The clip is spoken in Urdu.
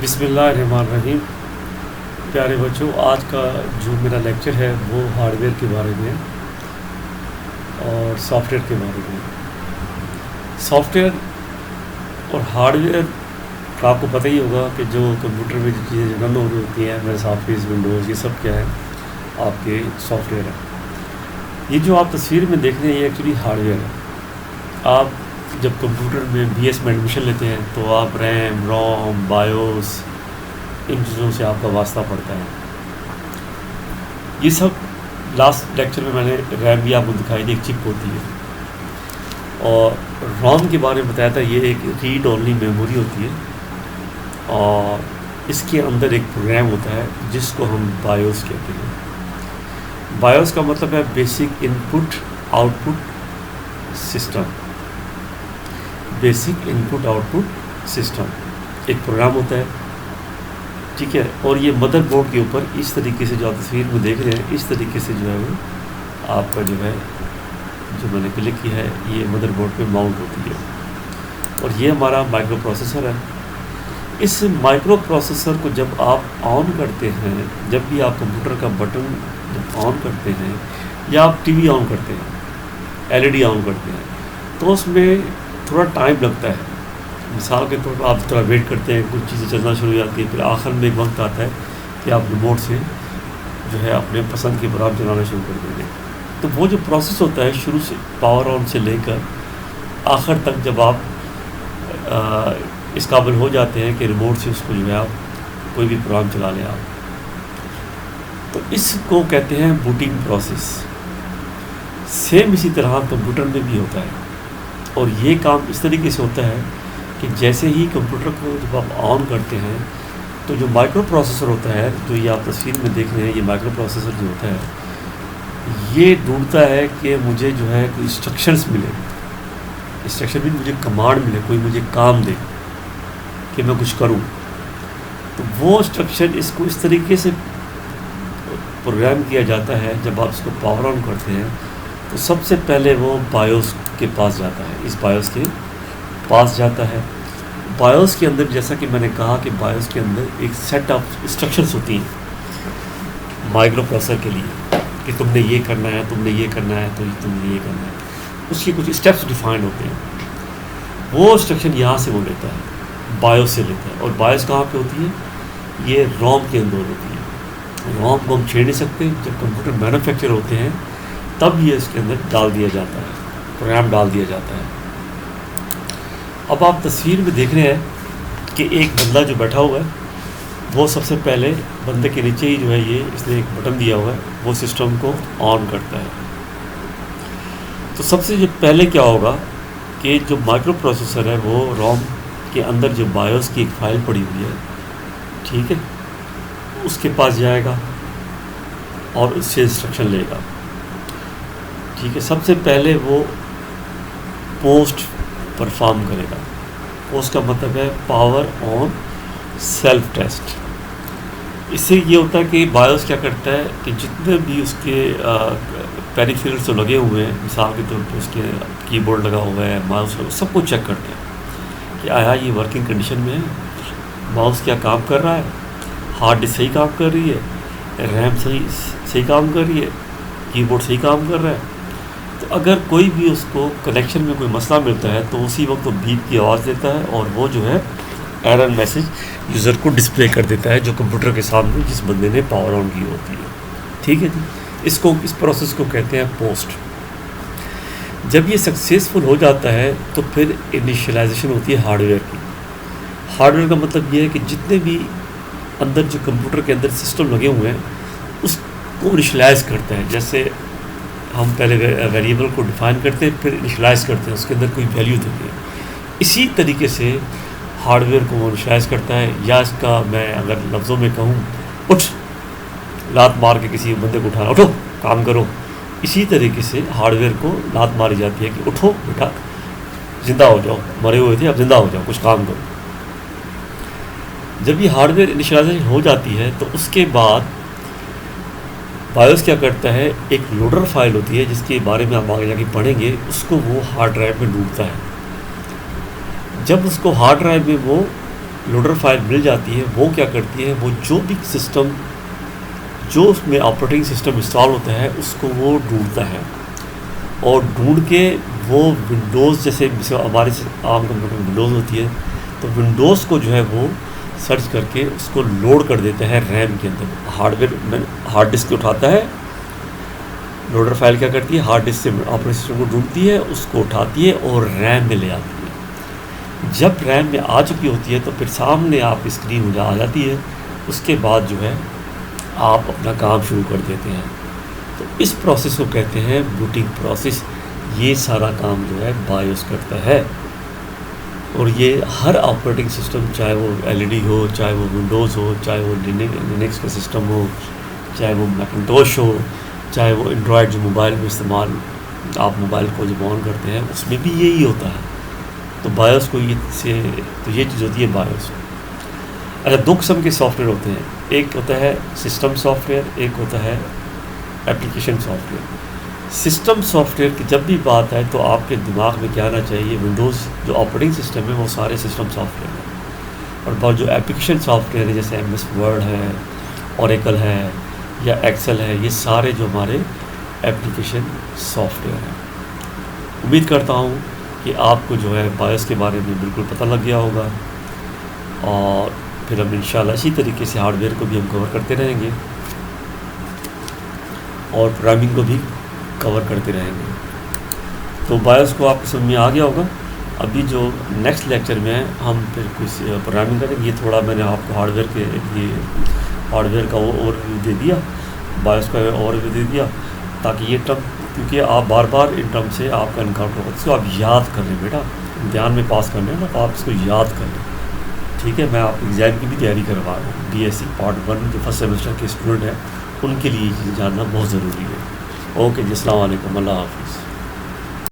بسم اللہ الرحمن الرحیم. پیارے بچوں، آج کا جو میرا لیکچر ہے وہ ہارڈ ویئر کے بارے میں اور سافٹ ویئر کے بارے میں. سافٹ ویئر اور ہارڈ ویئر کا آپ کو پتہ ہی ہوگا کہ جو کمپیوٹر میں جو چیزیں رن ہو رہی ہوتی ہیں، میرے آفس، ونڈوز، یہ سب کیا ہے آپ کے سافٹ ویئر ہے. یہ جو آپ تصویر میں دیکھ رہے ہیں یہ ایکچولی ہارڈ ویئر ہے. آپ جب کمپیوٹر میں بی ایس میں ایڈمیشن لیتے ہیں تو آپ ریم، روم، بایوس، ان چیزوں سے آپ کا واسطہ پڑتا ہے. یہ سب لاسٹ لیکچر میں نے ریم بھی آپ کو دکھائی دی، ایک چپ ہوتی ہے. اور روم کے بارے میں بتایا تھا، یہ ایک ریڈ اونلی میموری ہوتی ہے اور اس کے اندر ایک پروگرام ہوتا ہے جس کو ہم بایوس کہتے ہیں. بایوس کا مطلب ہے basic input output system. Basic input output system ایک پروگرام ہوتا ہے، ٹھیک ہے. اور یہ مدر بورڈ کے اوپر اس طریقے سے جو آپ تصویر میں دیکھ رہے ہیں، اس طریقے سے جو ہے وہ آپ کا جو ہے جو میں نے کلک کیا ہے یہ مدر بورڈ پہ ماؤنٹ ہوتی ہے. اور یہ ہمارا مائکرو پروسیسر ہے. اس مائکرو پروسیسر کو جب آپ آن کرتے ہیں، جب بھی آپ کمپیوٹر کا بٹن جب آن کرتے ہیں یا آپ ٹی وی آن کرتے ہیں، ایل ای ڈی آن کرتے ہیں، تو اس میں تھوڑا ٹائم لگتا ہے. مثال کے طور پر آپ تھوڑا ویٹ کرتے ہیں، کچھ چیزیں چلنا شروع ہو جاتی ہیں، پھر آخر میں ایک وقت آتا ہے کہ آپ ریموٹ سے جو ہے اپنے پسند کے پروگرام چلانا شروع کر دیں گے. تو وہ جو پروسیس ہوتا ہے شروع سے پاور آن سے لے کر آخر تک، جب آپ اس قابل ہو جاتے ہیں کہ ریموٹ سے اس کو جو ہے آپ کوئی بھی پروگرام چلا لیں آپ، تو اس کو کہتے ہیں بوٹنگ پروسیس. سیم اسی طرح کمپیوٹر میں بھی ہوتا ہے. اور یہ کام اس طریقے سے ہوتا ہے کہ جیسے ہی کمپیوٹر کو جب آپ آن کرتے ہیں تو جو مائکرو پروسیسر ہوتا ہے، جو یہ آپ تصویر میں دیکھ رہے ہیں، یہ مائکرو پروسیسر جو ہوتا ہے یہ ڈھونڈتا ہے کہ مجھے جو ہے کوئی انسٹرکشنز ملے. انسٹرکشن بھی مجھے کمانڈ ملے، کوئی مجھے کام دے کہ میں کچھ کروں. تو وہ انسٹرکشن اس کو اس طریقے سے پروگرام کیا جاتا ہے. جب آپ اس کو پاور آن کرتے ہیں تو سب سے پہلے وہ بایوس کے پاس جاتا ہے، اس بایوس کے پاس جاتا ہے. بایوس کے اندر جیسا کہ میں نے کہا کہ بایوس کے اندر ایک سیٹ آف انسٹرکشنز ہوتی ہیں مائکرو پروسیسر کے لیے کہ تم نے یہ کرنا ہے، تم نے یہ کرنا ہے، تو تم نے یہ کرنا ہے. اس کے کچھ اسٹیپس ڈیفائنڈ ہوتے ہیں. وہ انسٹرکشن یہاں سے وہ لیتا ہے، بایوس سے لیتا ہے. اور بایوس کہاں پہ ہوتی ہے؟ یہ روم کے اندر ہوتی ہے. روم کو ہم چھیڑ نہیں سکتے. جب کمپیوٹر مینوفیکچر ہوتے ہیں تب یہ اس کے اندر ڈال دیا جاتا ہے، پروگرام ڈال دیا جاتا ہے. اب آپ تصویر میں دیکھ رہے ہیں کہ ایک بندہ جو بیٹھا ہوا ہے وہ سب سے پہلے بندے کے نیچے ہی جو ہے یہ اس نے ایک بٹن دیا ہوا ہے، وہ سسٹم کو آن کرتا ہے. تو سب سے جو پہلے کیا ہوگا کہ جو مائکرو پروسیسر ہے وہ روم کے اندر جو بایوس کی ایک فائل پڑی ہوئی ہے، ٹھیک ہے، اس کے پاس جائے گا اور اس سے انسٹرکشن لے گا. ٹھیک ہے، سب سے پہلے وہ پوسٹ پرفارم کرے گا. پوسٹ کا مطلب ہے پاور آن سیلف ٹیسٹ. اس سے یہ ہوتا ہے کہ بایوس کیا کرتا ہے کہ جتنے بھی اس کے پیریفیرلس جو لگے ہوئے ہیں، مثال کے طور پہ اس کے کی بورڈ لگا ہوا ہے، ماؤس، سب کو چیک کرتے ہیں کہ آیا یہ ورکنگ کنڈیشن میں ہے، ماؤس کیا کام کر رہا ہے، ہارڈ ڈسک صحیح کام کر رہی ہے، ریم صحیح کام کر رہی ہے، کی بورڈ صحیح کام کر رہا ہے. تو اگر کوئی بھی اس کو کنیکشن میں کوئی مسئلہ ملتا ہے تو اسی وقت وہ بیپ کی آواز دیتا ہے اور وہ جو ہے ایرر میسج یوزر کو ڈسپلے کر دیتا ہے جو کمپیوٹر کے سامنے جس بندے نے پاور آن کی ہوتی ہے. ٹھیک ہے جی، اس پروسیس کو کہتے ہیں پوسٹ. جب یہ سکسیزفل ہو جاتا ہے تو پھر انیشلائزیشن ہوتی ہے ہارڈ ویئر کی. ہارڈ ویئر کا مطلب یہ ہے کہ جتنے بھی اندر جو کمپیوٹر کے اندر سسٹم لگے ہوئے ہیں اس کو انیشلائز کرتا ہے. جیسے ہم پہلے ویریبل کو ڈیفائن کرتے ہیں، پھر انیشلائز کرتے ہیں، اس کے اندر کوئی ویلیو دیتے ہیں. اسی طریقے سے ہارڈ ویئر کو وہ انیشلائز کرتا ہے. یا اس کا میں اگر لفظوں میں کہوں، اٹھ، لات مار کے کسی بندے کو اٹھانا، اٹھو کام کرو. اسی طریقے سے ہارڈ ویئر کو لات ماری جاتی ہے کہ اٹھو بیٹا، زندہ ہو جاؤ، مرے ہوئے تھے اب زندہ ہو جاؤ، کچھ کام کرو. جب یہ ہارڈ ویئر انیشلائزیشن ہو جاتی ہے تو اس کے بعد بایوس کیا کرتا ہے، ایک لوڈر فائل ہوتی ہے جس کے بارے میں ہم آگے جا کے پڑھیں گے، اس کو وہ ہارڈ ڈرائیو میں ڈھونڈتا ہے. جب اس کو ہارڈ ڈرائیو میں وہ لوڈر فائل مل جاتی ہے وہ کیا کرتی ہے، وہ جو بھی سسٹم جو اس میں آپریٹنگ سسٹم انسٹال ہوتا ہے اس کو وہ ڈھونڈتا ہے، اور ڈھونڈ کے وہ ونڈوز جیسے ہمارے عام کمپیوٹر میں ونڈوز ہوتی ہے، تو ونڈوز کو جو ہے وہ سرچ کر کے اس کو لوڈ کر دیتا ہے ریم کے اندر. ہارڈ ڈسک اٹھاتا ہے. لوڈر فائل کیا کرتی ہے، ہارڈ ڈسک سے آپریٹنگ سسٹم کو ڈھونڈتی ہے، اس کو اٹھاتی ہے اور ریم میں لے آتی ہے. جب ریم میں آ چکی ہوتی ہے تو پھر سامنے آپ کی اسکرین آ جاتی ہے. اس کے بعد جو ہے آپ اپنا کام شروع کر دیتے ہیں. تو اس پروسیس کو کہتے ہیں بوٹنگ پروسیس. یہ سارا کام جو ہے بایوس کرتا ہے، اور یہ ہر آپریٹنگ سسٹم، چاہے وہ LED ہو، چاہے وہ ونڈوز ہو، چاہے وہ لینکس کا سسٹم ہو، چاہے وہ میکنٹوش ہو، چاہے وہ اینڈرائڈ جو موبائل میں استعمال آپ موبائل کو جب آن کرتے ہیں اس میں بھی یہی ہوتا ہے. تو بایوس کو تو یہ چیز ہوتی ہے بایوس. اچھا، 2 قسم کے سافٹ ویئر ہوتے ہیں. ایک ہوتا ہے سسٹم سافٹ ویئر، ایک ہوتا ہے application soft where. System soft where کی جب بھی بات آئے تو آپ کے دماغ میں کیا آنا چاہیے، ونڈوز جو آپریٹنگ سسٹم ہے وہ سارے سسٹم سافٹ ویئر ہیں. اور بعض جو اپلیکیشن سافٹ ویئر ہے جیسے MS ورڈ ہے، اوریکل ہے یا ایکسل ہے، یہ سارے جو ہمارے اپلیکیشن سافٹ ویئر ہیں. امید کرتا ہوں کہ آپ کو جو ہے بایوس کے بارے میں بالکل پتہ لگ گیا ہوگا، اور پھر ہم انشاءاللہ اسی طریقے سے ہارڈ ویئر کو بھی ہم کور کرتے رہیں گے اور پروگرامنگ کو بھی کور کرتے رہیں گے. تو بایوس کو آپ کو سمجھ میں آ گیا ہوگا. ابھی جو نیکسٹ لیکچر میں ہم پھر کچھ پروگرامنگ کریں گے. یہ تھوڑا میں نے آپ کو ہارڈ ویئر کا اوور ویو دے دیا، بایوس کا اوور ویو دے دیا، تاکہ یہ ٹرم، کیونکہ آپ بار بار ان ٹرم سے آپ کا انکاؤنٹر ہوگا. اس کو آپ یاد کر لیں بیٹا، امتحان میں پاس کرنا ہے نا، تو آپ اس کو یاد کر لیں. ٹھیک ہے، میں آپ ایگزام کی بھی تیاری کروا رہا ہوں. BSc پارٹ 1 جو فرسٹ سیمسٹر کے اسٹوڈنٹ ہیں ان کے لیے یہ چیز جاننا بہت ضروری ہے. اوکے جی، السلام علیکم، اللہ حافظ.